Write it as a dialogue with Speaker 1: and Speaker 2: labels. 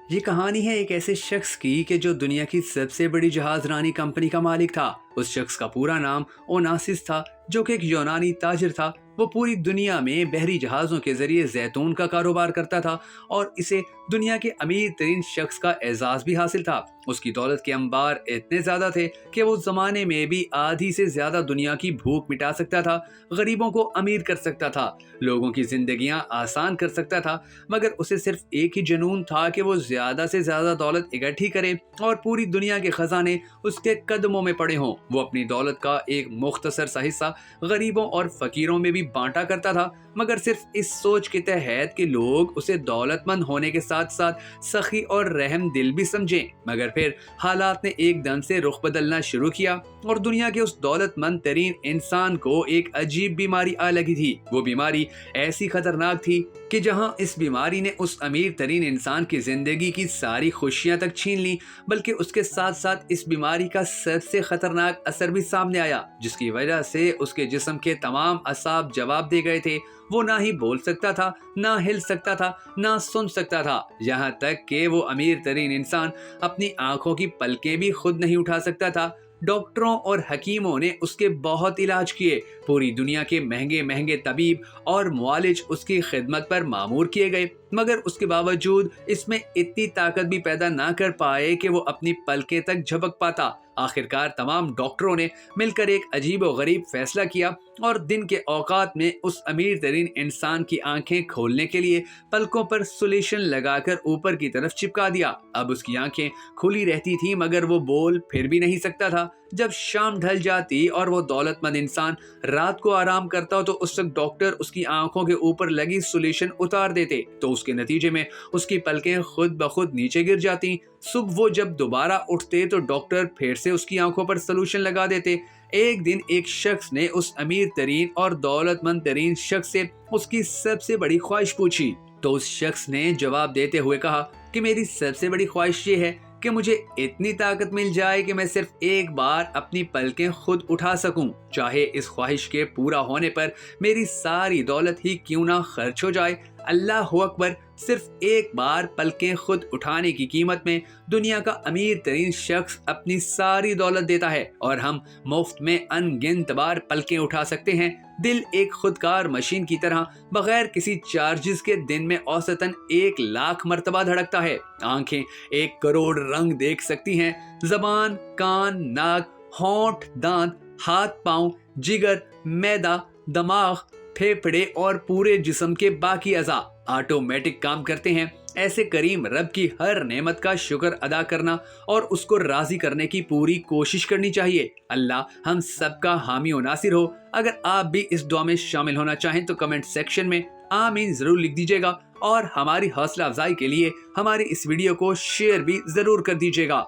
Speaker 1: یہ کہانی ہے ایک ایسے شخص کی کہ جو دنیا کی سب سے بڑی جہاز رانی کمپنی کا مالک تھا۔ اس شخص کا پورا نام اوناسس تھا، جو کہ ایک یونانی تاجر تھا۔ وہ پوری دنیا میں بحری جہازوں کے ذریعے زیتون کا کاروبار کرتا تھا اور اسے دنیا کے امیر ترین شخص کا اعزاز بھی حاصل تھا۔ اس کی دولت کے انبار اتنے زیادہ تھے کہ وہ زمانے میں بھی آدھی سے زیادہ دنیا کی بھوک مٹا سکتا تھا، غریبوں کو امیر کر سکتا تھا، لوگوں کی زندگیاں آسان کر سکتا تھا۔ مگر اسے صرف ایک ہی جنون تھا کہ وہ زیادہ سے زیادہ دولت اکٹھی کرے اور پوری دنیا کے خزانے اس کے قدموں میں پڑے ہوں۔ وہ اپنی دولت کا ایک مختصر سا حصہ غریبوں اور فقیروں میں بھی بانٹا کرتا تھا، مگر صرف اس سوچ کے تحت کہ لوگ اسے دولت مند ہونے کے ساتھ ساتھ سخی اور رحم دل بھی سمجھیں۔ مگر پھر حالات نے ایک دم سے رخ بدلنا شروع کیا اور دنیا کے اس دولت مند ترین انسان کو ایک عجیب بیماری آ لگی تھی۔ وہ بیماری ایسی خطرناک تھی کہ جہاں اس بیماری نے اس امیر ترین انسان کی زندگی کی ساری خوشیاں تک چھین لی، بلکہ اس کے ساتھ ساتھ اس بیماری کا سب سے خطرناک اثر بھی سامنے آیا، جس کی وجہ سے اس کے جسم کے تمام اعصاب جواب دے گئے تھے۔ وہ نہ ہی بول سکتا تھا، نہ ہل سکتا تھا، نہ سن سکتا تھا، یہاں تک کہ وہ امیر ترین انسان اپنی آنکھوں کی پلکیں بھی خود نہیں اٹھا سکتا تھا۔ ڈاکٹروں اور حکیموں نے اس کے بہت علاج کیے، پوری دنیا کے مہنگے مہنگے طبیب اور معالج اس کی خدمت پر مامور کیے گئے، مگر اس کے باوجود اس میں اتنی طاقت بھی پیدا نہ کر پائے کہ وہ اپنی پلکیں تک جھپک پاتا۔ آخرکار تمام ڈاکٹروں نے مل کر ایک عجیب و غریب فیصلہ کیا اور دن کے اوقات میں اس امیر ترین انسان کی آنکھیں کھولنے کے لیے پلکوں پر سولیشن لگا کر اوپر کی طرف چپکا دیا۔ اب اس کی آنکھیں کھلی رہتی تھی مگر وہ بول پھر بھی نہیں سکتا تھا۔ جب شام ڈھل جاتی اور وہ دولت مند انسان رات کو آرام کرتا تو اس وقت ڈاکٹر اس کی آنکھوں کے اوپر لگی سولیشن اتار دیتے، تو اس کے نتیجے میں اس کی پلکیں خود بخود نیچے گر جاتی۔ صبح وہ جب دوبارہ اٹھتے تو ڈاکٹر پھر سے اس کی آنکھوں پر سلوشن لگا دیتے۔ ایک دن ایک شخص نے اس امیر ترین اور دولت مند ترین شخص سے اس کی سب سے بڑی خواہش پوچھی، تو اس شخص نے جواب دیتے ہوئے کہا کہ میری سب سے بڑی خواہش یہ ہے کہ مجھے اتنی طاقت مل جائے کہ میں صرف ایک بار اپنی پلکیں خود اٹھا سکوں، چاہے اس خواہش کے پورا ہونے پر میری ساری دولت ہی کیوں نہ خرچ ہو جائے۔ اللہ اکبر! صرف ایک بار پلکیں خود اٹھانے کی قیمت میں دنیا کا امیر ترین شخص اپنی ساری دولت دیتا ہے اور ہم مفت میں ان گنت بار پلکیں اٹھا سکتے ہیں۔ دل ایک خودکار مشین کی طرح بغیر کسی چارجز کے دن میں اوسطاً 1,00,000 مرتبہ دھڑکتا ہے۔ آنکھیں 1 کروڑ رنگ دیکھ سکتی ہیں۔ زبان، کان، ناک، ہونٹ، دانت، ہاتھ پاؤں، جگر، معدہ، دماغ، پھیپھڑے اور پورے جسم کے باقی اعضاء آٹومیٹک کام کرتے ہیں۔ ایسے کریم رب کی ہر نعمت کا شکر ادا کرنا اور اس کو راضی کرنے کی پوری کوشش کرنی چاہیے۔ اللہ ہم سب کا حامی و ناصر ہو۔ اگر آپ بھی اس دعا میں شامل ہونا چاہیں تو کمنٹ سیکشن میں آمین ضرور لکھ دیجیے گا اور ہماری حوصلہ افزائی کے لیے ہماری اس ویڈیو کو شیئر بھی ضرور کر دیجیے گا۔